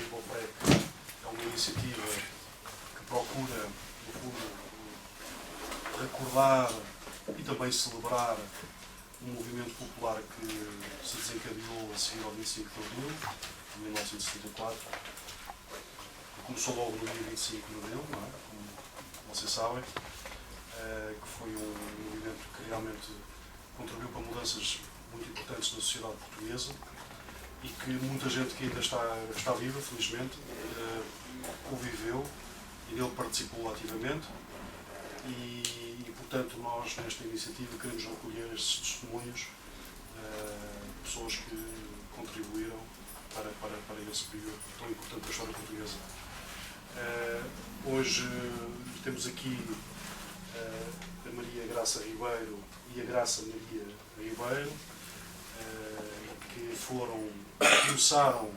Triple é uma iniciativa que procura, no fundo, recordar e também celebrar um movimento popular que se desencadeou a seguir ao 25 de Abril, de 1974. Começou logo no dia 25 de Abril, não é? Como vocês sabem, que foi um movimento que realmente contribuiu para mudanças muito importantes na sociedade portuguesa e que muita gente que ainda está viva, felizmente, o viveu e dele participou ativamente e, portanto, nós nesta iniciativa queremos recolher estes testemunhos de pessoas que contribuíram para esse período tão importante da história portuguesa. Hoje temos aqui a Maria Graça Ribeiro e a Graça Maria Ribeiro, que começaram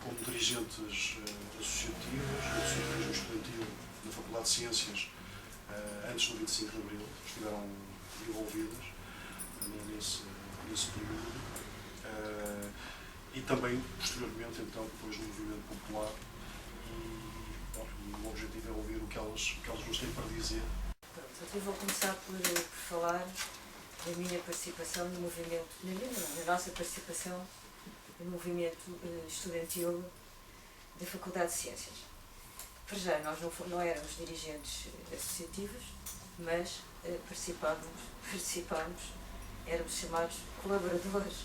como dirigentes associativos, do associativismo estudantil na Faculdade de Ciências antes do 25 de Abril, estiveram envolvidas nesse período, e também posteriormente, então, depois do movimento popular, e o objetivo é ouvir o que elas nos têm para dizer. Pronto, eu vou começar por falar da minha participação no movimento, na nossa participação no movimento estudantil da Faculdade de Ciências. Para já, nós não éramos dirigentes associativos, mas participámos, éramos chamados colaboradores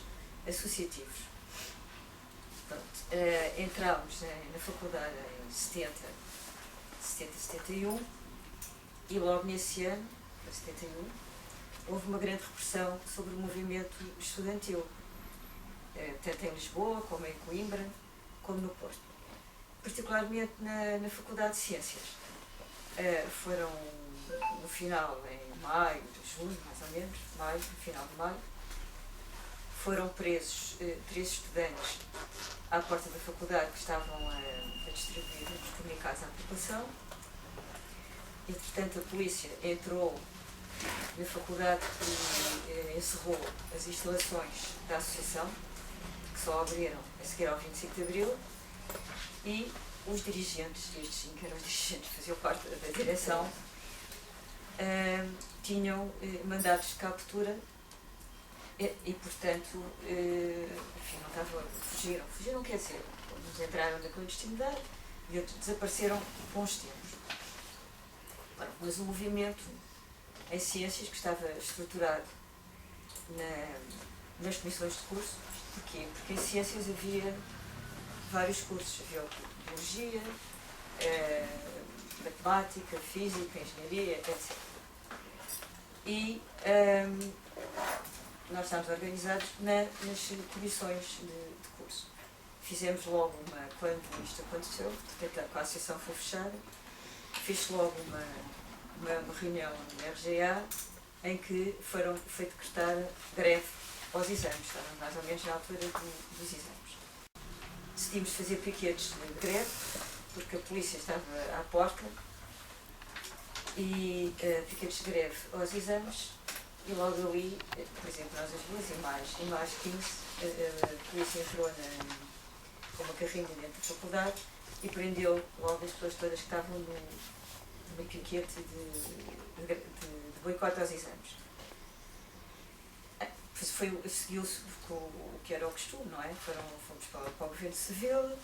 associativos. Pronto, entramos na faculdade em 71 e logo nesse ano, em 71, houve uma grande repressão sobre o movimento estudantil, tanto em Lisboa, como em Coimbra, como no Porto. Particularmente na Faculdade de Ciências. Foram no final, em maio, junho, mais ou menos, no final de maio, foram presos 3 estudantes à porta da faculdade que estavam a distribuir os comunicados à população. E, portanto, a polícia entrou na faculdade e encerrou as instalações da associação, que só abriram a seguir ao 25 de Abril, e os dirigentes, estes sim que eram os dirigentes, faziam parte da direção, tinham mandados de captura e portanto, enfim, não estavam, fugiram quer dizer, uns entraram na clandestinidade e outros desapareceram com os tempos. Mas o movimento em ciências, que estava estruturado nas comissões de curso, porquê? Porque em ciências havia vários cursos, havia biologia, matemática, física, engenharia, etc. E nós estávamos organizados nas comissões de curso. Fizemos logo quando isto aconteceu, portanto a associação foi fechada, fiz logo uma reunião no RGA em que foi decretada greve aos exames, estávamos mais ou menos na altura dos exames. Decidimos fazer piquetes de greve, porque a polícia estava à porta, e piquetes de greve aos exames, e logo ali, por exemplo, nós as duas e mais 15, a polícia entrou com uma carrinha dentro da faculdade e prendeu logo as pessoas todas que estavam no piquete de boicote aos exames. Seguiu-se o que era o costume, não é? Fomos para o governo civil,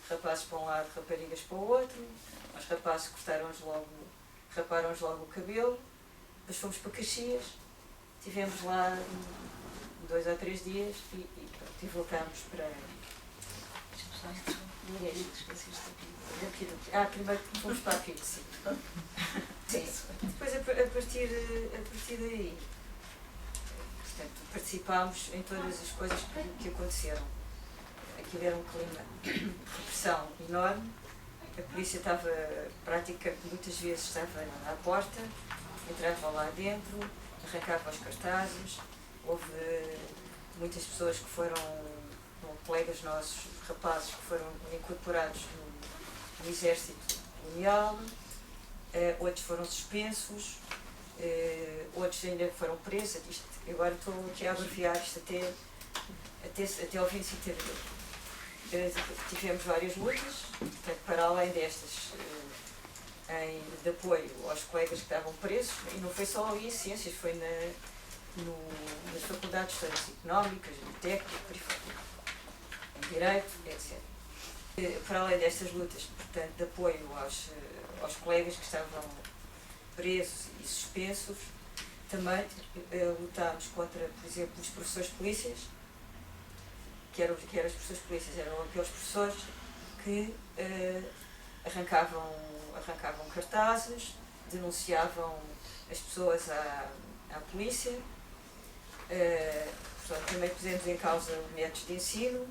rapazes para um lado, raparigas para o outro, os rapazes raparam-nos logo o cabelo, depois fomos para Caxias, estivemos lá 2 ou 3 dias e voltámos para... Primeiro fomos para a PIT, sim. Depois a partir daí, portanto, participámos em todas as coisas que aconteceram. Aquilo era um clima de repressão enorme, a polícia estava praticamente, muitas vezes estava à porta, entrava lá dentro, arrancava os cartazes, houve muitas pessoas que foram, colegas nossos, rapazes que foram incorporados no exército colonial, outros foram suspensos, outros ainda foram presos. Agora estou aqui a abreviar isto até ao 25 de Abril. tivemos várias lutas, portanto, para além destas de apoio aos colegas que estavam presos, e não foi só em ciências, foi nas faculdades todas económicas, no técnico, em direito, etc. Para além destas lutas, portanto, de apoio aos colegas que estavam presos e suspensos, também lutámos contra, por exemplo, os professores de polícias, que eram os professores de polícias, eram aqueles professores que arrancavam cartazes, denunciavam as pessoas à polícia, portanto, também pusemos em causa métodos de ensino,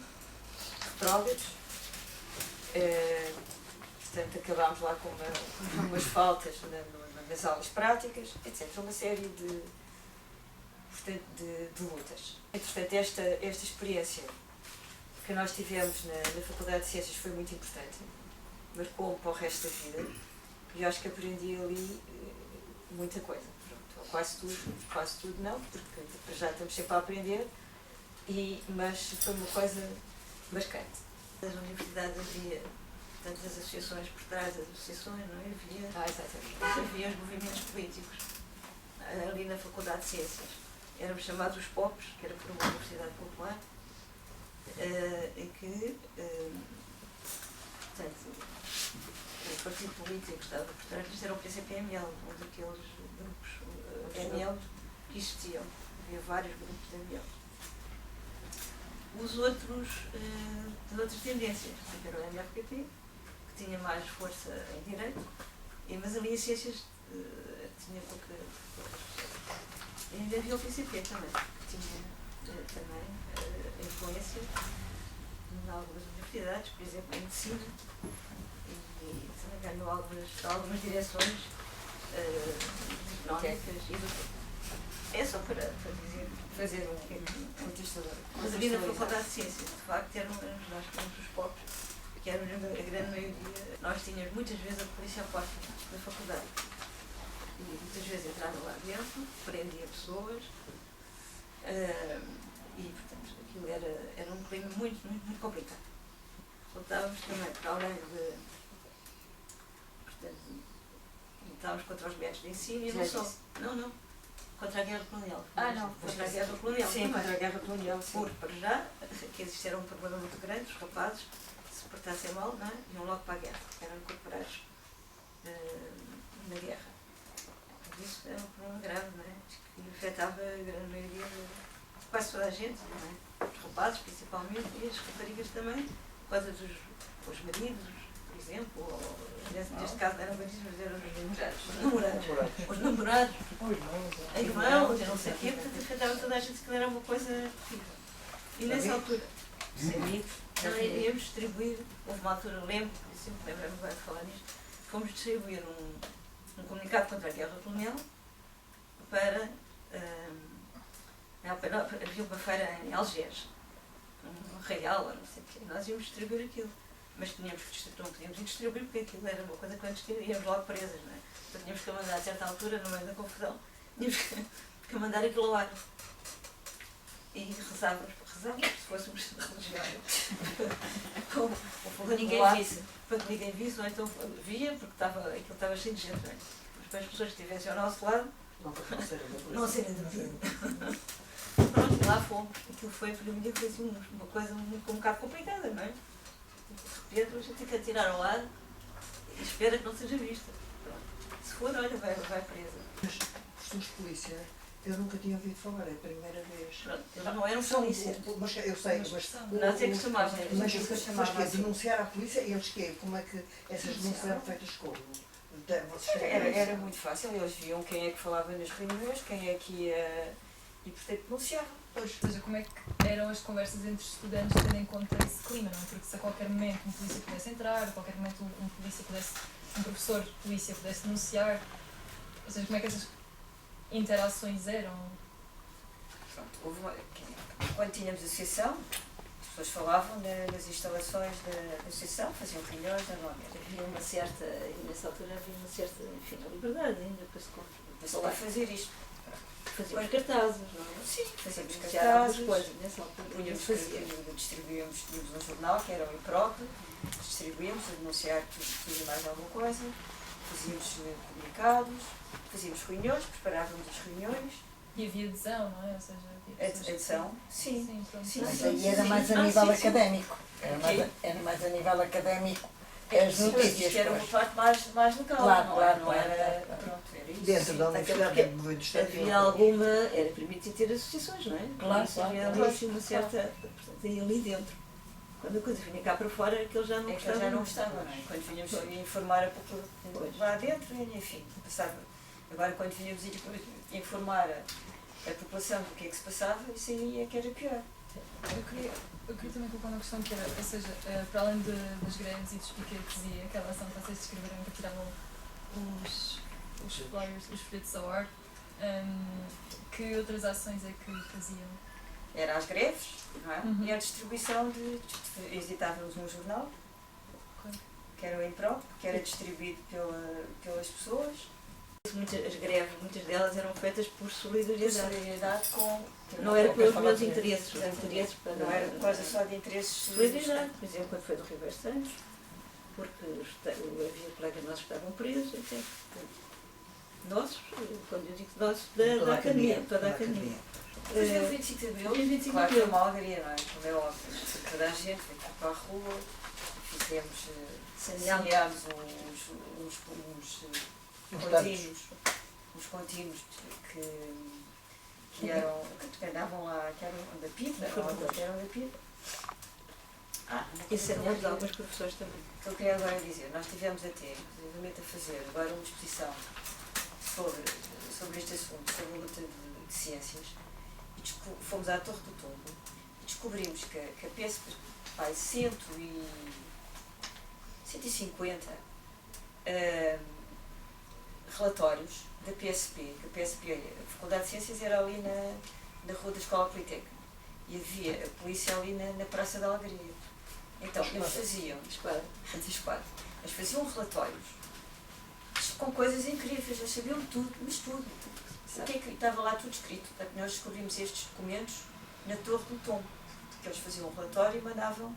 retrógrados, portanto, acabámos lá com umas faltas nas aulas práticas, etc. Uma série de lutas. Portanto, esta experiência que nós tivemos na Faculdade de Ciências foi muito importante, marcou-me para o resto da vida, e eu acho que aprendi ali muita coisa. Pronto, quase tudo não, porque já estamos sempre a aprender, mas foi uma coisa marcante. Nas universidades havia tantas associações por trás das associações, não é? Havia os movimentos políticos ali na Faculdade de Ciências. Éramos chamados os POPs, que era por uma Universidade Popular, em que, portanto, o partido político que estava por trás disto era o PCP-ML, um daqueles grupos ML que existiam. Havia vários grupos de ML. Os outros, de outras tendências, era o MRPP, que tinha mais força em direito, mas ali em ciências tinha poucas pessoas. E ainda havia o PCP também, que tinha também influência em algumas universidades, por exemplo, em medicina, e também ganhou algumas direções económicas e do. É só para dizer. Fazer um testador. Mas ali na Faculdade de Ciências, de facto, nós tínhamos os POPs, que eram a grande maioria. Nós tínhamos muitas vezes a polícia à porta da faculdade. E muitas vezes entrava lá dentro, prendia pessoas, e portanto aquilo era um clima muito complicado. Lutávamos também, para além de. Portanto, lutávamos contra os métodos de ensino e não só. Não. Contra a guerra colonial. Contra a guerra colonial. Sim, contra a guerra colonial. Porque, para já, que existia um problema muito grande, os rapazes, se portassem mal, não é? Iam logo para a guerra, eram incorporados na guerra. Isso é um problema grave, não é? Que afetava a grande maioria de quase toda a gente, não é? Os rapazes, principalmente, e as raparigas também, por causa dos maridos, por exemplo, ou, neste caso não eram maridos, mas eram os namorados, a irmãos, eu não sei o quê, portanto afetava toda a gente, que era uma coisa terrível. E nessa altura, íamos distribuir, houve uma altura, lembro-me agora de falar nisto, fomos distribuir um comunicado contra a guerra colonial para. Havia uma feira em Algés, um real, não sei o quê, e nós íamos distribuir aquilo. Mas não podíamos ir distribuir porque aquilo era uma coisa que íamos logo presas, não é? Então tínhamos que mandar a certa altura, no meio da confusão, tínhamos que mandar aquilo ao ar. E rezávamos, se fôssemos religiosos. Para ninguém visse. Para que ninguém visse, ou então via, porque aquilo estava cheio de gente, não é? Mas para as pessoas que estivessem ao nosso lado, não serem detidas. Pronto, e lá fomos. Aquilo foi, para mim, foi assim, uma coisa um bocado complicada, não é? De repente, a gente tem que atirar ao lado e espera que não seja vista. Pronto. Se for, olha, vai presa. Mas professores de polícia, eu nunca tinha ouvido falar, é a primeira vez. Pronto, eles não eram polícia. Mas eu sei, mas nós é que chamavam. Mas que denunciar à polícia, eles como é que essas denúncias eram feitas como? Era muito fácil, eles viam quem é que falava nas reuniões, quem é que ia, e portanto denunciavam. Ou seja, como é que eram as conversas entre estudantes tendo em conta esse clima, não é? Porque se a qualquer momento um polícia pudesse entrar, a qualquer momento um professor de polícia pudesse denunciar, ou seja, como é que essas interações eram? Pronto, quando tínhamos associação, as pessoas falavam nas instalações da associação, faziam reuniões normalmente. Havia uma certa, e nessa altura havia uma certa, enfim, liberdade ainda para se fazer isto. Fazíamos cartazes, não é? Sim, fazíamos Anunciar algumas cartazes, coisas nessa altura. punhamos, Fazíamos. distribuíamos, tínhamos um jornal que era o IPROP, distribuíamos a denunciar tudo e mais alguma coisa, fazíamos comunicados, fazíamos reuniões, preparávamos as reuniões, E havia adesão, não é? Ou seja, havia pessoas que- adesão, sim. Sim, pronto. Sim, Mas sim, aí era sim. mais a Ah, nível sim, sim. académico. Era mais a nível académico. As Sim, mas notícias, isto era uma pois. parte mais local, Claro, não, claro, não claro, era, claro. pronto, era isso. Dentro sim. da Até universidade porque do Estado. Havia alguma, era permitido ter associações, não é? Claro, Isso claro, havia claro. ali assim uma certa. Portanto, aí ali dentro. Quando a coisa vinha cá para fora, aquilo já não É que gostava. já não gostava, não é? Quando vinhamos a informar a população Pois. lá dentro, enfim, passava. Agora, quando vinhamos informar a população do que é que se passava, isso aí é que era pior. Eu queria também colocar uma questão que era, ou seja, para além das greves e dos piquetes e aquela ação que vocês descreveram que tiravam os flyers, os folhetos ao ar, que outras ações é que faziam? Era as greves, não é? Uhum. E a distribuição editávamos um jornal, Ok. que era o Improp, que era distribuído pelas pessoas, As greves, muitas delas eram feitas por de solidariedade. solidariedade com. Não era pelos falar meus com eles. interesses, os interesses para. Não era por causa só de interesses. Solidariedade, por exemplo, quando foi do Ribeiro Santos, porque havia colegas nossos que estavam presos, enfim. Nossos, quando eu digo nossos, da academia, toda a academia. Depois veio o 25 de Abril, E o 25 claro de que foi Abril. uma alegria, não é? Como é óbvio. Toda a gente veio cá para a rua, fizemos, semeámos uns contínuos que eram, que andavam lá, que eram da PIDA, que eram da PIDA. E semeámos alguns professores também. O que eu queria agora dizer, nós tivemos até, inclusive, a fazer agora uma exposição sobre este assunto, sobre a luta de ciências, e fomos à Torre do Tombo e descobrimos que a PSP, pai, 150 relatórios da PSP, que a PSP, a Faculdade de Ciências, era ali na rua da Escola Politécnica, e havia a polícia ali na Praça da Alegria. Então, eles faziam, anti-esquadra, eles faziam relatórios com coisas incríveis, eles sabiam tudo, mas tudo. O que é que estava lá tudo escrito? Portanto, nós descobrimos estes documentos na Torre do Tombo, que eles faziam um relatório e mandavam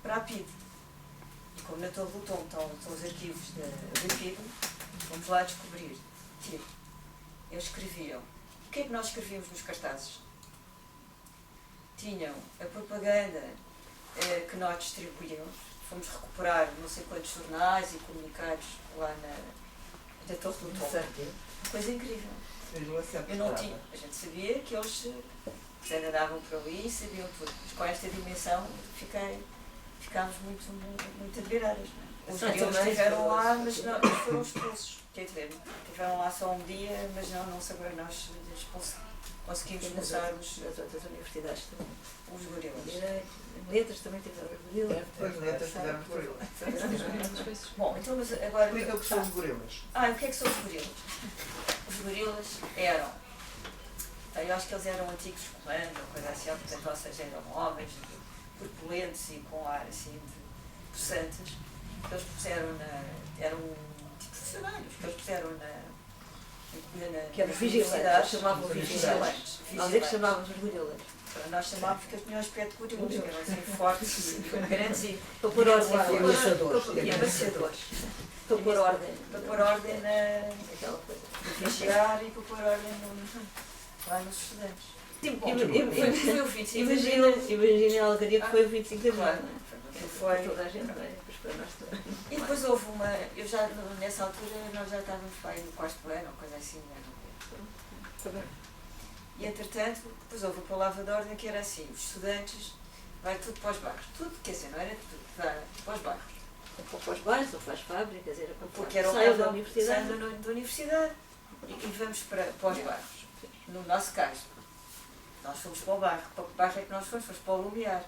para a PIDE. E como na Torre do Tombo estão os arquivos da PIDE, vamos lá descobrir. Tipo, eles escreviam. O que é que nós escrevíamos nos cartazes? Tinham a propaganda que nós distribuímos. Fomos recuperar não sei quantos jornais e comunicados lá na Torre do Tombo. Coisa incrível. Eu não tinha. A gente sabia que eles andavam por ali e sabiam tudo. Mas com esta dimensão ficámos muito admiradas. Não é? Os deles estiveram lá, mas não, eles foram expulsos. Quer dizer, estiveram lá só um dia, mas não sabemos, nós conseguimos expulsar os outras universidades também. gorilas. Em letras também tiveram os gorilas. Depois letras tiveram gorilas. Bom, então mas agora. Explica o que são os gorilas. O que é que são os gorilas? Os gorilas eram. Eu acho que eles eram antigos comandos, ou coisa assim, portanto, ou seja, eram homens corpulentos e com ar assim de possantes, que eles puseram eram tipo funcionários, que eles puseram Que eram vigilantes, chamavam vigilantes. Nós é que chamávamos os gorilas. Nós chamávamos porque eles tinham um aspecto de gorilas, que eram assim fortes, grandes e Para pôr ordem. e amaciadores. Para pôr ordem. Para pôr ordem Aquela coisa. vigiar e para pôr ordem lá nos estudantes. Foi o 25 de Abril. Imagina a alegria que foi o 25 de Abril. Claro. não é? Foi. Toda a gente, não é? Depois para nós também. E depois houve uma. Nessa altura, nós já estávamos para aí no quarto ano, ou coisa assim, Está bem. E entretanto, depois houve a palavra de ordem que era assim: os estudantes, vai tudo para os bairros. Tudo, quer dizer, não era tudo, vai para os bairros. Ou para os bairros, ou para as fábricas, era para Porque era o saiam da da universidade. universidade e vamos para os bairros. No nosso caso, nós fomos para o bairro. Para que bairro é que nós fomos? Fomos para o Lumiar.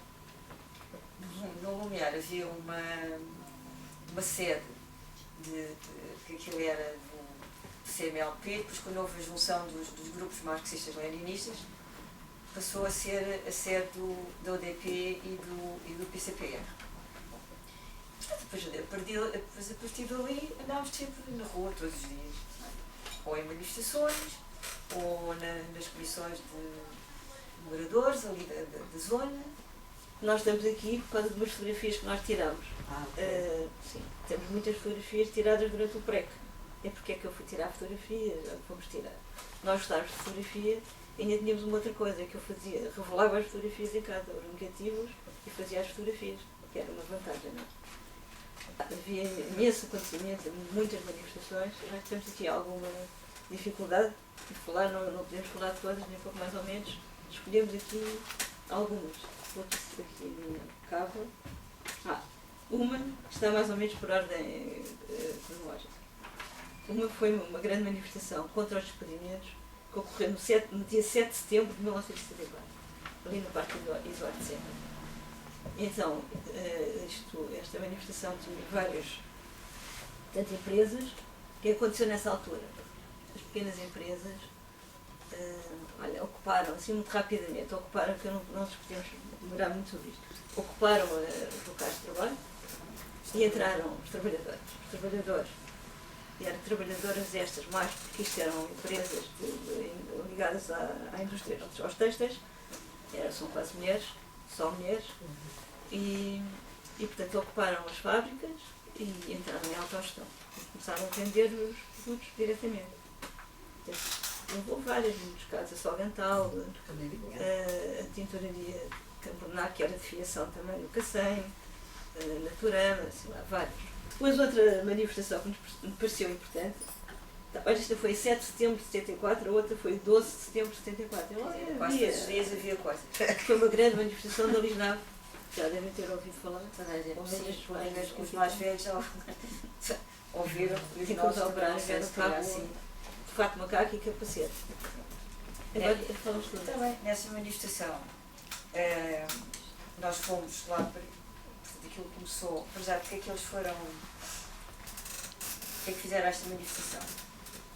No Lumiar havia uma sede que aquilo era do CMLP, depois quando houve a junção dos grupos marxistas-leninistas, passou a ser a sede da UDP e do PCPR. Depois a partir dali andávamos sempre na rua todos os dias, não é? Ou em manifestações, ou nas comissões de moradores ali da zona? Nós estamos aqui por causa de umas fotografias que nós tiramos. Sim, temos muitas fotografias tiradas durante o PREC. É porque é que eu fui tirar fotografias, fomos tirar. Nós gostávamos de fotografia e ainda tínhamos uma outra coisa, que eu fazia, revelava as fotografias em casa, os negativos, e fazia as fotografias, que era uma vantagem, não é? Havia imenso acontecimento, muitas manifestações, nós temos aqui alguma dificuldade de falar, não podemos falar de todas, nem pouco mais ou menos. Escolhemos aqui algumas. Vou aqui a cabo. Uma está mais ou menos por ordem cronológica. Uma foi uma grande manifestação contra os despedimentos que ocorreu no dia 7 de setembro de 1974, ali no Parque Eduardo de Serra. Então, esta manifestação tinha várias empresas. O que aconteceu nessa altura? As pequenas empresas ocuparam, assim muito rapidamente, que não nos podemos demorar muito sobre isto, ocuparam os locais de trabalho e entraram os trabalhadores. E eram trabalhadoras estas, mais porque isto eram empresas ligadas à indústria, aos têxteis, são quase mulheres, só mulheres, e portanto ocuparam as fábricas e entraram em autogestão. Começaram a vender os produtos diretamente. Houve várias, muitos casos, a Solvental, a tinturaria Camborná, que era de fiação também, o Cacém, a Naturama, assim lá, vários. Depois outra manifestação que me pareceu importante, olha, esta foi 7 de setembro de 74, a outra foi 12 de setembro de 74. Quase todos os dias havia coisas. Foi uma grande manifestação da Lisnave, já devem ter ouvido falar. Pelo menos os mais velhos já ouviram e os Os nossos operários também, eram se calhar, assim, sim. de fato macaco e capacete. Agora falamos tudo. Também, nessa manifestação, nós fomos lá, portanto, aquilo começou, por exemplo, porque é que eles foram, porque é que fizeram esta manifestação?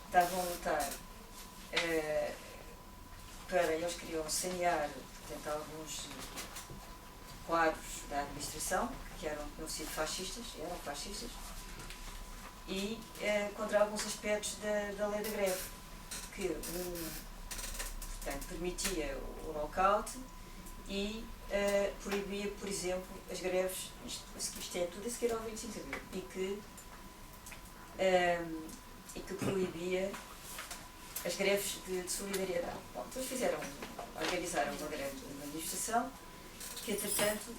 Estavam a lutar para, eles queriam sanear, portanto, alguns quadros da administração, que tinham sido fascistas, eram fascistas, e contra alguns aspectos da lei da greve, que portanto, permitia o lockout e proibia, por exemplo, as greves, isto é tudo a seguir ao 25 de Abril, e que proibia as greves de solidariedade. Bom, depois organizaram uma grande manifestação, que entretanto,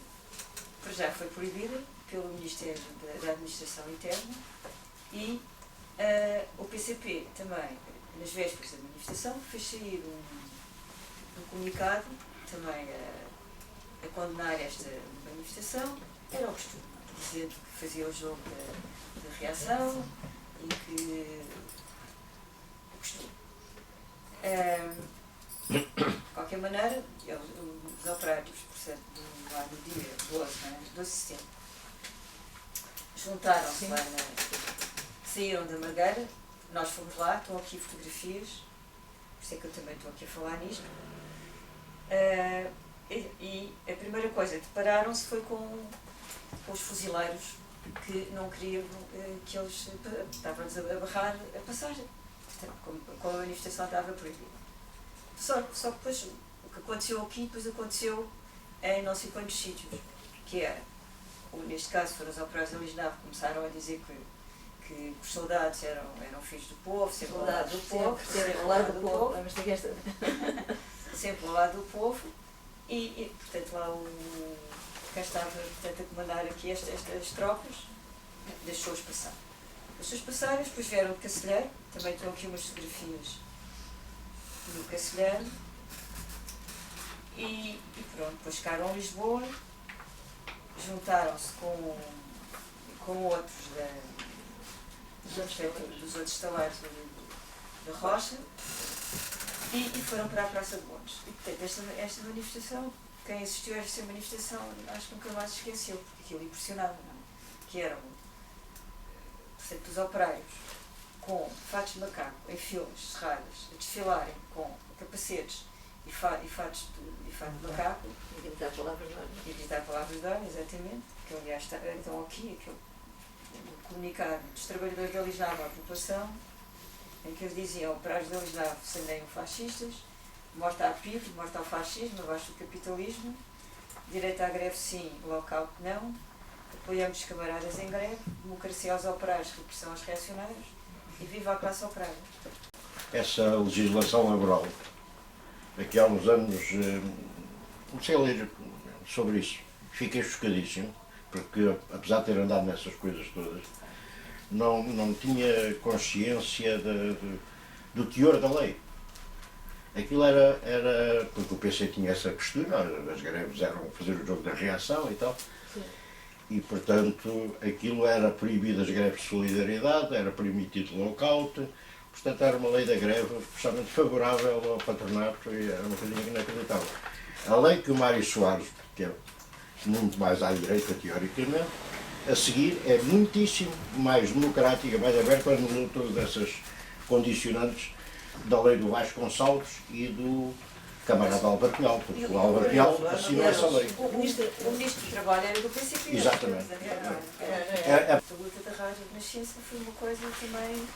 para já foi proibida pelo Ministério da Administração Interna, e o PCP também, nas vésperas da manifestação, fez sair um comunicado também a condenar esta manifestação. Era o costume, dizendo que fazia o jogo da reação e que o costume. De qualquer maneira, os operários, portanto, lá no dia 12 de setembro, juntaram-se lá, saíram da Margueira, nós fomos lá, estão aqui fotografias, por isso é que eu também estou aqui a falar nisto. E a primeira coisa, depararam-se foi com os fuzileiros que não queriam que eles estavam-nos a barrar a passagem. Portanto, como a manifestação estava proibida. Só que depois o que aconteceu aqui, depois aconteceu em não sei quantos sítios, que era, neste caso foram os operários da Lisnave que começaram a dizer que os soldados eram filhos do povo, sempre ao lado do povo, sempre ao lado do povo, sempre ao lado do povo, e portanto lá quem estava portanto, a comandar aqui estas tropas deixou-os passar. Deixou-os passar, depois vieram de Cacilheiro, também estão aqui umas fotografias do Cacilheiro, e pronto, depois chegaram a Lisboa, juntaram-se com outros dos outros estalares da Rocha e foram para a Praça de Bones. E portanto esta manifestação, quem assistiu a esta manifestação acho que nunca mais se esqueceu, porque aquilo impressionava, não é? Que eram portanto, os operários com fatos de macaco em filas cerradas a desfilarem com capacetes e fatos de macaco E gritar palavras de ordem. e gritar palavras de ordem, exatamente, que aliás estão aqui, aquele comunicado dos trabalhadores da Lisnave à população, em que eles diziam: operários da Lisnave sandeiam fascistas, morte à PIB, morte ao fascismo, abaixo do capitalismo, direito à greve sim, lockout não, apoiamos os camaradas em greve, democracia aos operários, repressão aos reacionários e viva a classe operária. Essa legislação laboral, aqui há uns anos, comecei a ler sobre isso, fiquei chocadíssimo, porque apesar de ter andado nessas coisas todas, não tinha consciência do teor da lei. Aquilo era porque o PC tinha essa postura, as greves eram fazer o jogo da reação e tal, e portanto aquilo era proibido as greves de solidariedade, era permitido lockout, portanto era uma lei da greve especialmente favorável ao patronato e era uma coisa inacreditável. A lei que o Mário Soares, que é muito mais à direita teoricamente, a seguir é muitíssimo mais democrática, mais aberta, anulou todas essas condicionantes da lei do Vasconcelos e do camarada Álvaro Cunhal, porque o Álvaro Cunhal assinou essa lei. O ministro do Trabalho era do PCP. Exatamente. A luta da Rádio Renascença foi uma coisa também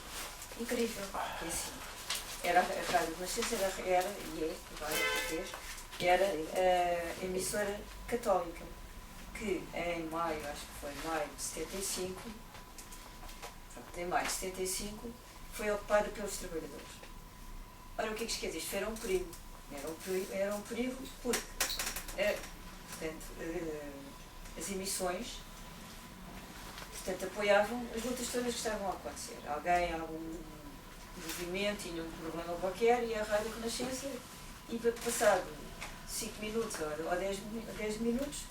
incrível. Porque, assim, era a Rádio Renascença era e é, agora português, era a emissora católica, que em maio, acho que foi maio de 75, em maio de 75, foi ocupada pelos trabalhadores. Ora, o que é que isto quer dizer? Isto era um perigo. Era um perigo porque, portanto, as emissões, portanto, apoiavam as lutas todas que estavam a acontecer. Algum movimento, tinha um problema qualquer e a Rádio Renascença, e passado 5 minutos ou 10 minutos,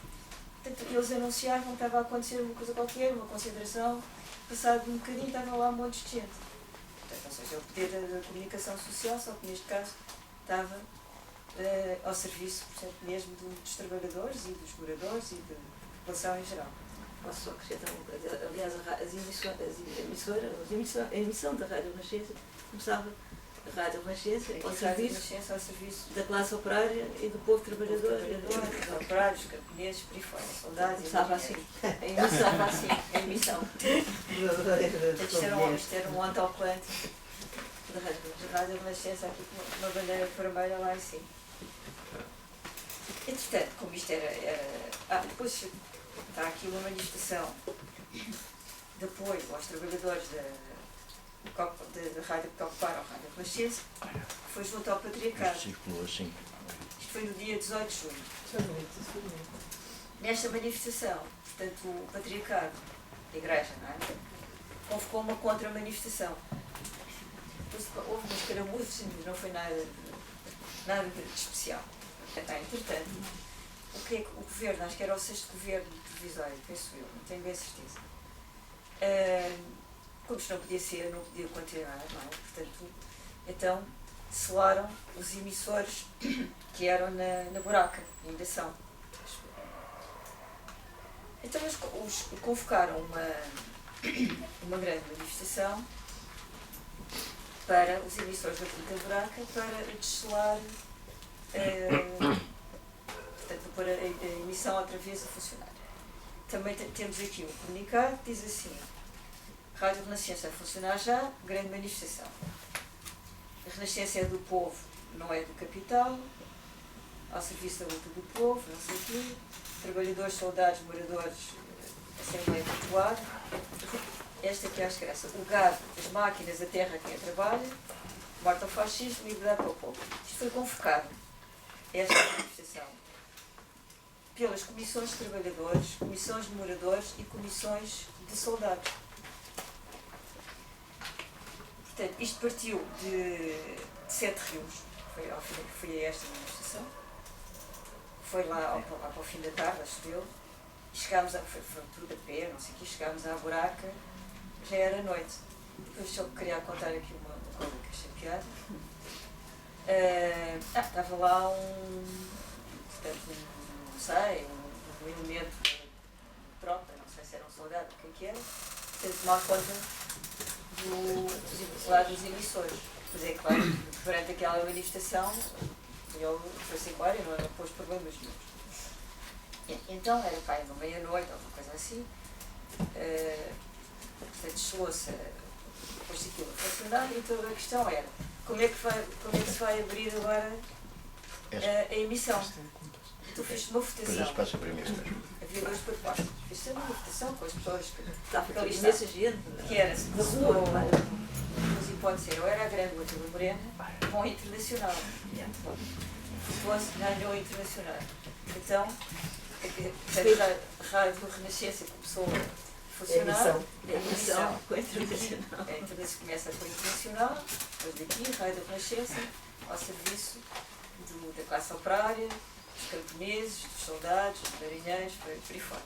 portanto, eles anunciavam que estava a acontecer uma coisa qualquer, uma concentração, passado um bocadinho estava lá montes de gente. Portanto, ou seja, o poder da comunicação social, só que neste caso estava ao serviço, portanto, mesmo dos trabalhadores e dos moradores e da população em geral. Posso só acrescentar uma coisa? Aliás, a emissão da Rádio Renascença começava a Rádio Renascença ao serviço da classe operária e do povo trabalhador. Dos operários, camponeses, por aí fora, soldados. Começava assim. A emissão. Isto era um autocolante da Rádio Renascença aqui com uma bandeira vermelha lá em cima. Entretanto, como isto era depois está aqui uma manifestação de apoio aos trabalhadores da rádio que ocuparam a Rádio Renascença, que foi junto ao Patriarcado. Circulou assim. Isto foi no dia 18 de junho. Nesta manifestação, portanto, o Patriarcado, a Igreja, não é? Convocou uma contra-manifestação. Houve umas caramuzes, não foi nada de especial. Entretanto, o governo, acho que era o 6º governo provisório, penso eu, não tenho bem certeza. Como isto não podia ser, não podia continuar, não é? Portanto, então selaram os emissores que eram na buraca, ainda são. Então eles convocaram uma grande manifestação para os emissores da buraca para descelar, portanto, para a emissão outra vez a funcionar. Também temos aqui um comunicado que diz assim: Rádio Renascença a funcionar já, grande manifestação. A Renascença é do povo, não é do capital, ao serviço da luta do povo, não sei o quê, trabalhadores, soldados, moradores, Assembleia Popular. Esta aqui acho que era essa: o gado, as máquinas, a terra, quem a trabalha, morte ao fascismo, liberdade para o povo. Isto foi convocado, esta manifestação, pelas comissões de trabalhadores, comissões de moradores e comissões de soldados. Portanto, isto partiu de 7 Rios, foi a esta manifestação, foi lá para o fim da tarde, acho eu, e chegámos foi tudo a pé, não sei o quê, chegámos à buraca, já era noite. Depois só queria contar aqui uma coisa que achei piada. Estava lá não sei, um elemento de tropa, não sei se era um soldado, o que era, teve de tomar conta dos emissores. Mas é claro que durante aquela manifestação ele foi-se embora e não pôs problemas nenhum. Então era pai, uma meia-noite, alguma coisa assim. Portanto, descelou-se depois aquilo a funcionar, então a questão era como é que se vai abrir agora a emissão. Tu fizeste uma Depois votação. isso passa para mim mesmo. Havia duas propostas. Fizeste uma votação com as pessoas que Estava ali ali imensa está. gente. Que era, se as hipóteses ou era a Grande Matilde Morena ou a Internacional. Se fosse, ganhou a Internacional. Então, a Rádio Renascença começou a funcionar. A emissão com a Internacional. A Internacional começa com a Internacional, depois daqui, a Rádio Renascença, ao serviço da classe operária, dos camponeses, dos soldados, dos marinheiros, por aí fora.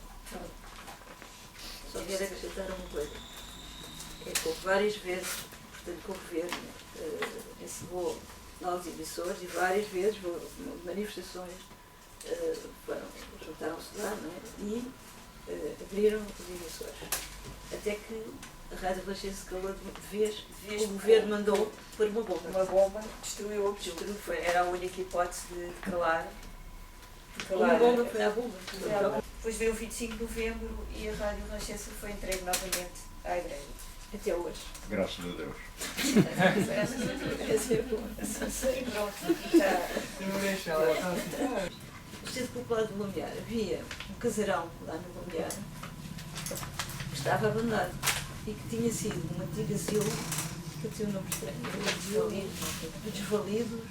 Só quero acrescentar uma coisa. É que houve várias vezes, portanto, que o governo encerrou novos emissores e várias vezes houve manifestações, juntaram-se lá, não é? E abriram os emissores. Até que a Rádio Renascença calou de vez, o governo mandou pôr uma bomba. Uma bomba destruiu, era a única hipótese de calar. Uma bomba foi à bomba. Depois veio o 25 de novembro e a Rádio Renascença foi entregue novamente à igreja. Até hoje. Graças a Deus. Pronto, já. No Centro Popular do Lumiar havia um casarão lá no Lumiar que estava abandonado e que tinha sido um antigo asilo, que tinha um nome estranho, dos desvalidos,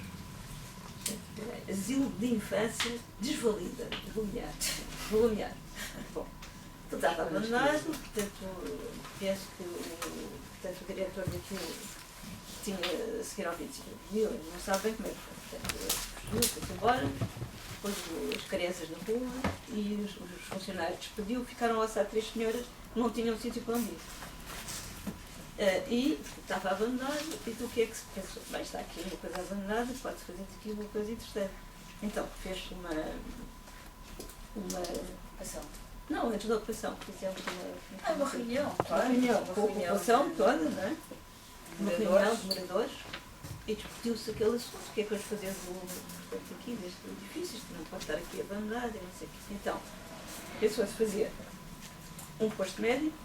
asilo de infância desvalida, do Lumiar. Bom, tudo estava abandonado, portanto, penso que o diretor daquilo tinha a seguir ao 25 de abril, não sabe bem como é que foi. Portanto, foi-se embora, pôs as crianças na rua e os funcionários despediu, ficaram lá só 3 senhoras que não tinham sítio para onde ir. E estava abandonado, e tu o que é que se pensou? Bem, está aqui uma coisa abandonada, pode-se fazer aqui uma coisa interessante. Então, fez uma Ação. não, antes da ocupação, fizemos Uma reunião, uma claro. reunião com a reunião população de- toda, não é? Uma Moradores. reunião de moradores e discutiu-se aquele assunto, o que é que vamos fazer portanto, aqui deste edifício, isto não pode estar aqui abandonado e não sei o quê. Então, pensou-se fazer um posto médico,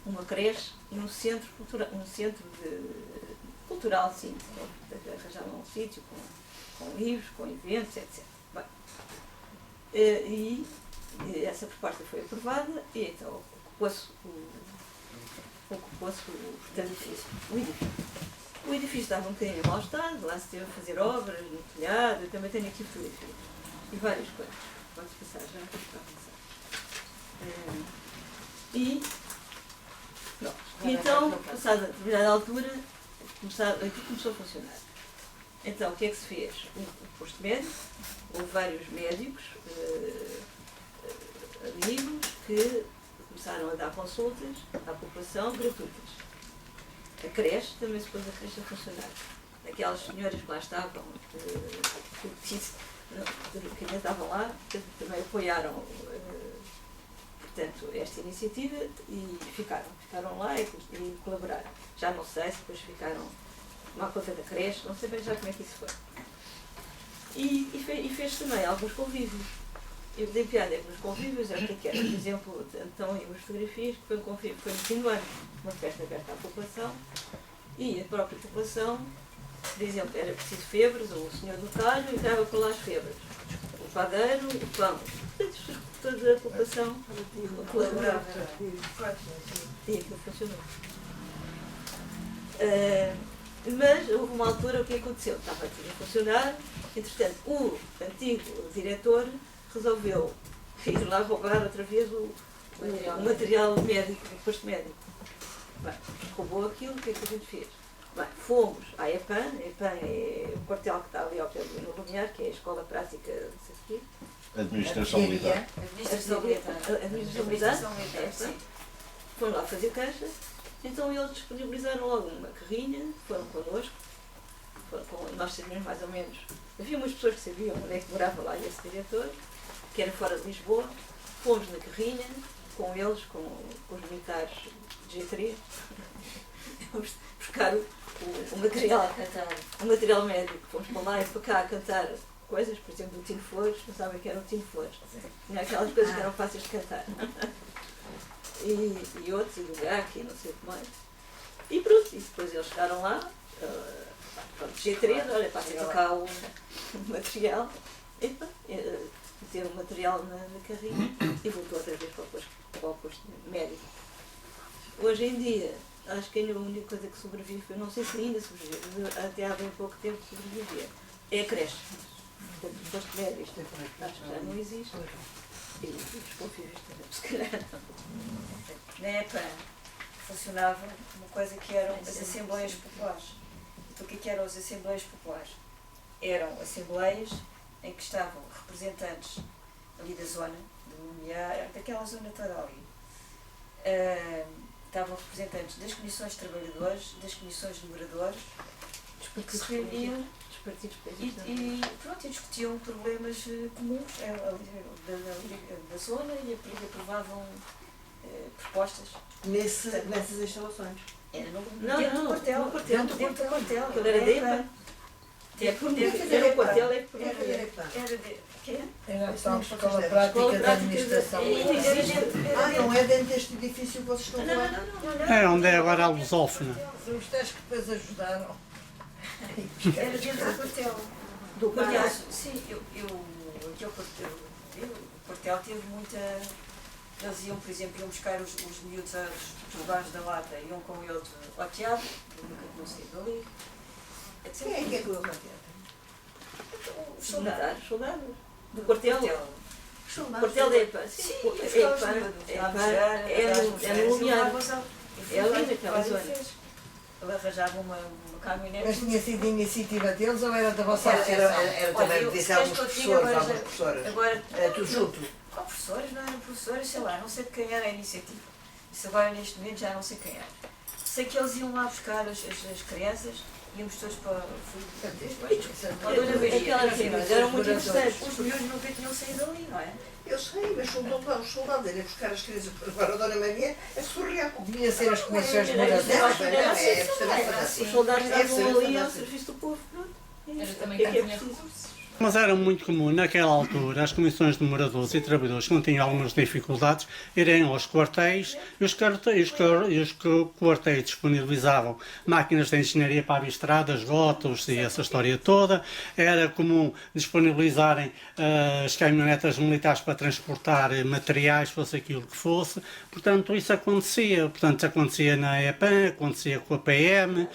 uma creche e um centro cultural, cultural, sim, arranjavam um sítio com livros, com eventos, etc. Bem, e essa proposta foi aprovada e então ocupou-se portanto, o edifício. O edifício estava um bocadinho em mau estado, lá se teve a fazer obras no telhado, eu também tenho aqui fotografias e várias coisas. Pode-se passar já, está a passar. E pronto. E então, passada determinada altura, aquilo começou a funcionar. Então, o que é que se fez? O posto médico, houve vários médicos, amigos, que começaram a dar consultas à população gratuitas. A creche, também se pôs a creche a funcionar. Aquelas senhoras que lá estavam, que ainda estavam lá, também apoiaram portanto, esta iniciativa e ficaram lá e colaboraram. Já não sei se depois ficaram uma conta da creche, não sei bem já como é que isso foi. E fez também alguns convívios. Eu dei piada que nos convívios era o que era. Por exemplo, então, em umas fotografias, que foi um convívio, foi no fim do ano, uma festa aberta à população, e a própria população, por exemplo, era preciso febres, o senhor do talho entrava por lá as febres, o padeiro, o pão. Toda a população colaborava. E aquilo funcionou. Mas houve uma altura, o que aconteceu? Estava tudo a funcionar, entretanto, o antigo diretor resolveu ir lá roubar outra vez o material médico, o posto médico. Bem, roubou aquilo, o que é que a gente fez? Bem, fomos à EPAM, a EPAM é o quartel que está ali ao pé do Lumiar, que é a Escola Prática, não sei o quê. Administração Militar. Administração militar. Administração militar, sim. Foram lá fazer caixa, então eles disponibilizaram logo uma carrinha, foram connosco, nós sabíamos mais ou menos. Havia umas pessoas que sabiam onde é que morava lá esse diretor, que era fora de Lisboa, fomos na carrinha, com eles, com os militares de G3, fomos buscar o material médico, fomos para lá e para cá a cantar coisas, por exemplo, do Tino Flores, não sabem que era o Tino Flores. Tinha aquelas coisas que eram fáceis de cantar. E outros, e do GAC, e não sei o que mais. E pronto, e depois eles chegaram lá, pronto, G3, olha, passa para cá o material, epa, meteu o material na carrinha e voltou outra vez para o posto médico. Hoje em dia, acho que a única coisa que sobrevive, eu não sei se ainda sobrevive, mas até há bem pouco tempo sobrevivia, é a creche. Portanto, o posto médico, acho que já não existe. E os confíveis também, se calhar não. Na EPAM funcionava uma coisa que eram as Assembleias Populares. Então, o que eram as Assembleias Populares? Eram assembleias em que estavam representantes ali da zona, do Lumiar, daquela zona toda ali. Estavam representantes das comissões de trabalhadores, das comissões de moradores, que se reuniam e pronto, e discutiam problemas comuns da zona e aprovavam propostas. Nessas instalações. Era Não, dentro do quartel. no quartel. Dentro do quartel. Aquilo era de EPA. Era o quartel, é por Era de... Quê? Era a Isso tal não escola pode ser. prática Escola da prática administração. Não é dentro deste edifício que vocês estão a falar? Não. É onde é agora a lusófona. São os tais que depois ajudaram. Era dentro do quartel. Do quartel. Aliás, sim, o quartel teve muita... Eles iam, por exemplo, iam buscar os miúdos aos bares da lata, iam com eles ao teatro, eu nunca tinham saído dali. Quem é que é que eu vou ter? Os soldados. Soldados. Do quartel. Soldados. Quartel da EPA. Sim, EPA. É no Lumiar. É ali naquela zona. Ele arranjava uma caminhonete. Mas tinha sido iniciativa deles ou era da vossa Era associação? também, disse alguns professores, algumas professoras. Agora, Tudo junto. professores, não eram professores, sei lá, não sei de quem era a iniciativa. Isso agora, neste momento, já não sei quem era. Sei que eles iam lá buscar as crianças, íamos todos para a Dona Maria. Aquelas cenas eram muito interessantes. Os miúdos nunca tinham saído dali, não é? Eu sei, mas os soldados irem buscar as crianças para a Dona Maria é surreal. Devia ser as comissões de Era moradores. assim. Os soldados estavam ali ao serviço do povo. Pronto. Era também O que é quem tinha preciso? recursos. Mas era muito comum, naquela altura, as comissões de moradores e trabalhadores que não tinham algumas dificuldades irem aos quartéis e os quartéis disponibilizavam máquinas de engenharia para abrir estradas, gotos e essa história toda. Era comum disponibilizarem as caminhonetas militares para transportar materiais, fosse aquilo que fosse. Portanto, isso acontecia. Portanto, acontecia na EPAM, acontecia com a PM,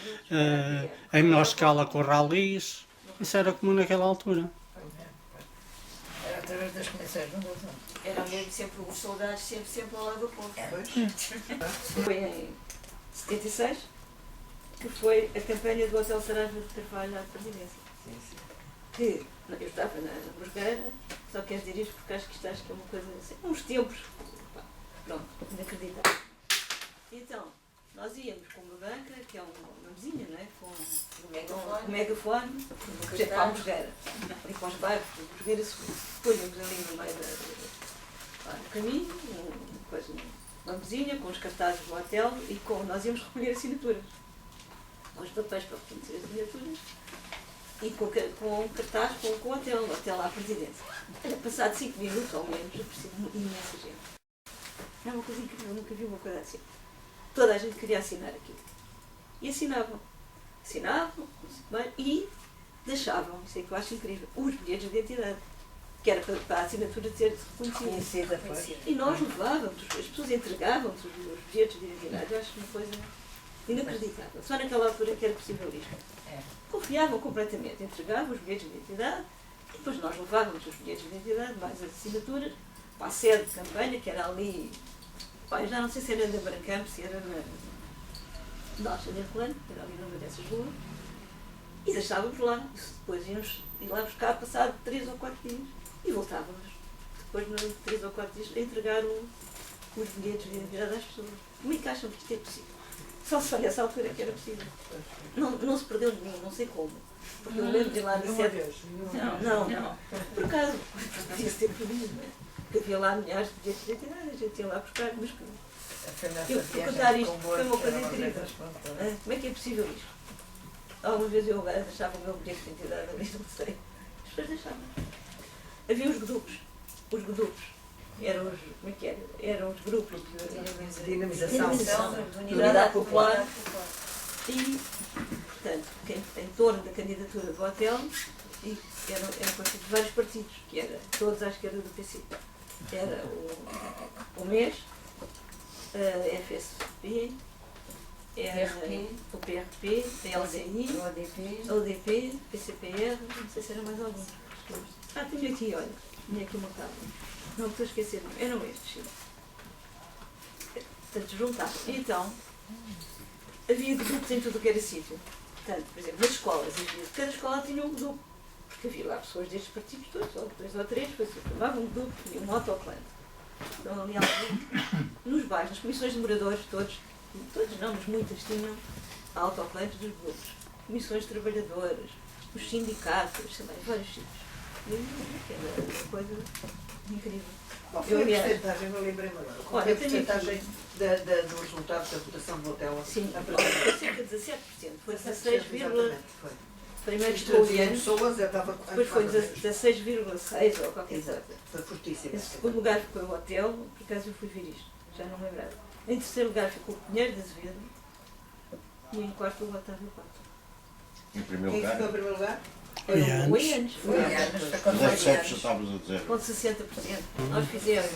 em menor escala com o ralis. Isso era comum naquela altura. Era através das comissões de moradores. Era mesmo sempre os soldados, sempre ao lado do povo. Foi em 76 que foi a campanha do Hotel Saraiva de Carvalho à presidência. Que eu estava na Borgueira, só quero dizer isto porque acho que é uma coisa assim, uns tempos, pá, pronto, inacreditável. Então, nós íamos com uma banca, que é uma mesinha, não é? Com um megafone, por exemplo, para a Borgueira, ali para os bairros de Borgueira, punhamos ali no meio do caminho, uma mesinha com os cartazes do hotel e nós íamos recolher assinaturas. Com os papéis para reconhecer assinaturas e com um cartaz com o hotel à presidência. Era passado 5 minutos ou menos, aparecia imensa gente. Era uma coisa incrível, eu nunca vi uma coisa assim. Toda a gente queria assinar aquilo. E assinavam. Assinavam, bem, e deixavam, isso é que eu acho incrível, os bilhetes de identidade. Que era para a assinatura ser reconhecida. E nós levávamos, as pessoas entregavam-nos os bilhetes de identidade. Eu acho uma coisa inacreditável. Só naquela altura que era possível isto. Confiavam completamente, entregavam os bilhetes de identidade e depois nós levávamos os bilhetes de identidade, mais as assinaturas, para a sede de campanha, que era ali, eu já não sei se era da Brancamp, se era na Alta de Herculano, que era ali numa dessas ruas, e deixávamos lá. E depois íamos ir lá buscar, passado 3 ou 4 dias, e voltávamos, depois de 3 ou 4 dias, a entregar os bilhetes de identidade às pessoas. Como é que acham que isto é possível? Só se foi nessa altura que era possível. Não se perdeu nenhum, não sei como. Porque eu lembro de ir lá na sede. Não. Por acaso, podia-se ter perdido, não é? Porque havia lá milhares de bilhetes de identidade, a gente ia lá buscar, mas eu fui contar isto, foi uma coisa incrível. Como é que é possível isto? Algumas vezes eu deixava o meu bilhete de identidade ali, não sei. As pessoas deixavam. Havia os grupos. Eram os, como é que era? Eram os grupos de Dinamização. de unidade popular. E, portanto, em torno da candidatura do hotel, e eram constituídos vários partidos, que era todos à esquerda do PC. Era o MES, a FSP, era o PRP, a LCI, a ODP, PCPR, não sei se era mais algum. Tenho aqui, olha, tinha aqui uma tábua. Não estou a esquecer, eram estes, sim. Portanto, juntavam. Então, havia grupos em tudo o que era sítio. Portanto, por exemplo, nas escolas, cada escola tinha um grupo. Porque havia lá pessoas destes partidos todos, ou 2 ou 3, formavam um grupo, tinha um autoclante. Então, ali nos bairros, nas comissões de moradores, todos não, mas muitas tinham autoclantes dos grupos. Comissões de trabalhadores, os sindicatos, sei lá, vários sítios. Era uma coisa incrível. Qual foi a porcentagem? Eu lembrei-me agora. Qual foi a porcentagem do resultado da votação do hotel? Sim, foi cerca de 17%. Foi 16, primeiro Isto havia estudiantes, pessoas, eu estava... depois foi 16,6 ou qualquer coisa. Foi fortíssimo. Em segundo lugar ficou o hotel, por acaso eu fui ver isto, já não me lembrava. Em terceiro lugar ficou o Pinheiro de Azevedo e em quarto lugar estava o Pato. Em primeiro Quem lugar, ficou em primeiro lugar? Foi o Oianos, das 7 estavas a dizer. com 60%. Nós fizemos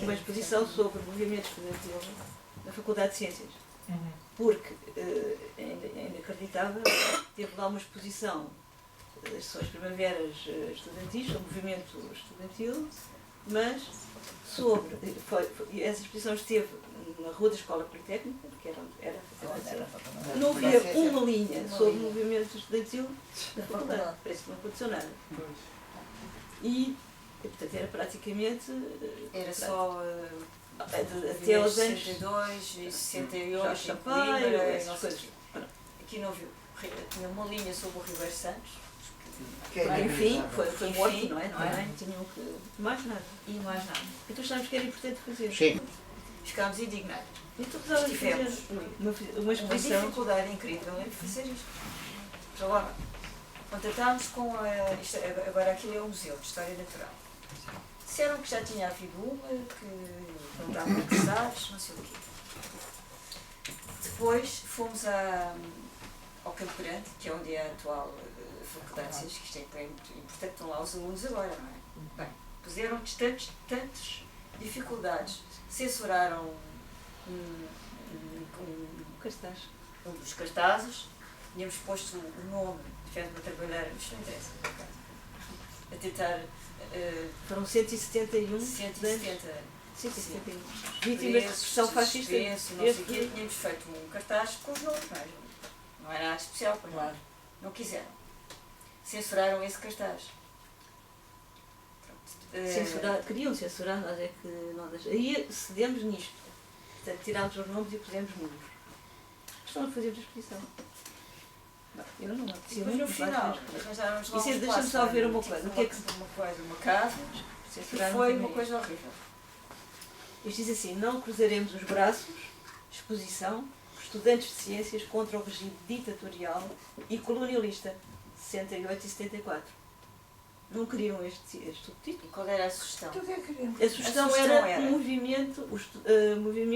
uma exposição sobre o movimento estudantil na Faculdade de Ciências. Porque é inacreditável, teve lá uma exposição das suas primaveras estudantis, sobre o movimento estudantil, mas essa exposição esteve na Rua da Escola Politécnica, porque era não havia uma linha sobre o movimento estudantil na faculdade, parece que não aconteceu nada. E, portanto, era praticamente... Era só até aos anos 62 e 68, Jorge Sampaio, essas coisas. Aqui não viu. Tinha uma linha sobre o Ribeiro Santos. Enfim, foi morto, Enfim, não é? não é? Não tinham que... Mais nada. E mais nada. Então achámos que era importante fazer. Sim. Ficámos indignados. Então precisávamos Tivemos fazer uma uma exposição. dificuldade incrível em fazer isto. Mas agora, contatámos com agora aquilo é o Museu de História Natural. Disseram que já tinha havido uma, que não estavam interessados, não sei o quê. Depois fomos ao Campo Grande, que é onde é a atual Faculdade de Ciências, que isto é muito importante, estão lá os alunos agora, não é? Bem, puseram-nos tantas dificuldades, censuraram um dos cartazes, tínhamos posto o nome, tivemos a trabalhar, isto não interessa, a tentar... Foram 171 vítimas de repressão fascista. Não sei o quê, tínhamos feito um cartaz com os nomes, não era nada especial, pois não. Não quiseram. Censuraram esse cartaz. Queriam censurar, nós é que não deixamos. Aí cedemos nisto. Portanto, tirámos os nomes e pusemos números. Mas não fazíamos a exposição. Eu não aprecio Depois muito. no final, arranjámos lá Isso deixa-me só ver uma coisa. O que é que uma casa, que censuraram? foi uma coisa horrível. Isto diz assim: não cruzaremos os braços, exposição, estudantes de ciências contra o regime ditatorial e colonialista, 68 e 74. Não queriam este subtítulo. E qual era a sugestão? Então o que é que queremos? A sugestão era um movimento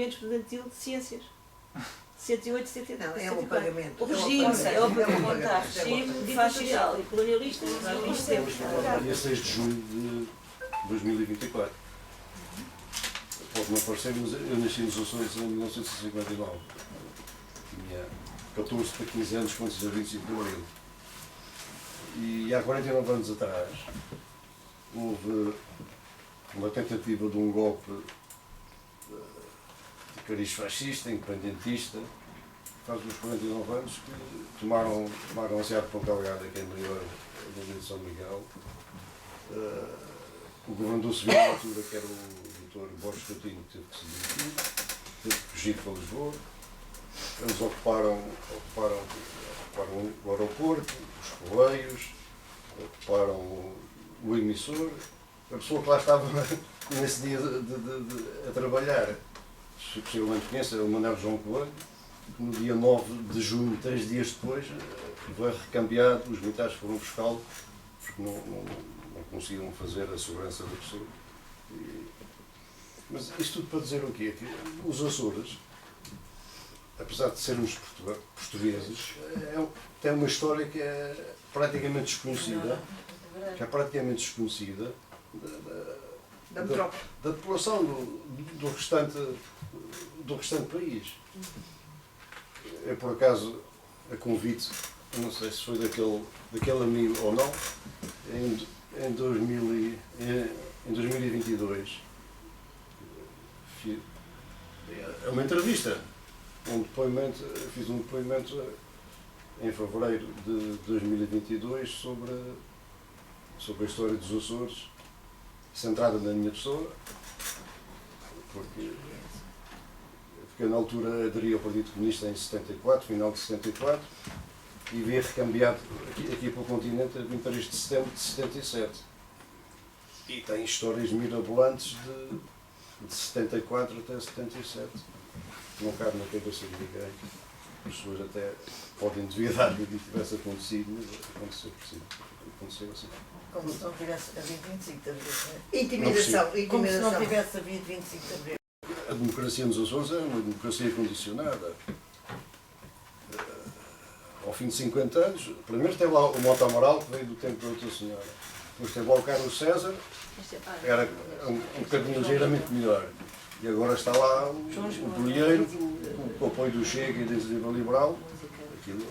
estudantil de ciências. 68 e 74. Não, é um pagamento. O regime, é o pagamento. Regime Ditatorial e colonialista, nós não temos. Dia 6 de junho de 2024. Pode não parecer, mas eu nasci nos Açores em 1959. Tinha 14 para 15 anos quando se fizer 25 de abril. E há 49 anos atrás houve uma tentativa de um golpe de cariz fascista, independentista, faz uns 49 anos que tomaram a Serra de Ponta Delgada, que é maior da Ilha de São Miguel. O governador civil na altura, que era o Dr. Borges Coutinho, teve que se demitir, teve que fugir para Lisboa. Eles ocuparam o aeroporto, os Correios, ocuparam o emissor. A pessoa que lá estava nesse dia a trabalhar, se possivelmente conhece, é o Manuel João Coelho, que no dia 9 de junho, 3 dias depois, foi recambiado, os militares foram buscá-lo, porque não conseguiam fazer a segurança da pessoa. Mas isto tudo para dizer o quê? Que os Açores, a apesar de sermos portugueses, tem uma história que é praticamente desconhecida, Da metrópole. da população do restante país. Eu, por acaso, a convite, não sei se foi daquele amigo ou não, em 2022, é uma entrevista, fiz um depoimento em fevereiro de 2022 sobre a história dos Açores, centrada na minha pessoa, porque na altura aderi ao Partido Comunista em 74, final de 74, e vi recambiado aqui para o continente a 23 de setembro de 77. E tem histórias mirabolantes de 74 até 77. Não cabe na cabeça de ninguém. As pessoas até podem duvidar que aquilo tivesse acontecido, mas aconteceu assim. Como se não tivesse havido 25 de Abril. Intimidação. Como se não tivesse havido 25 de Abril. A democracia nos Açores é uma democracia condicionada. Ao fim de 50 anos, primeiro teve lá o Mota Amaral, que veio do tempo da outra senhora. Depois teve lá o Carlos César, que era um bocadinho ligeiramente melhor. E agora está lá o Bolheiro, com o apoio do Chega e da Iniciativa Liberal. Aquilo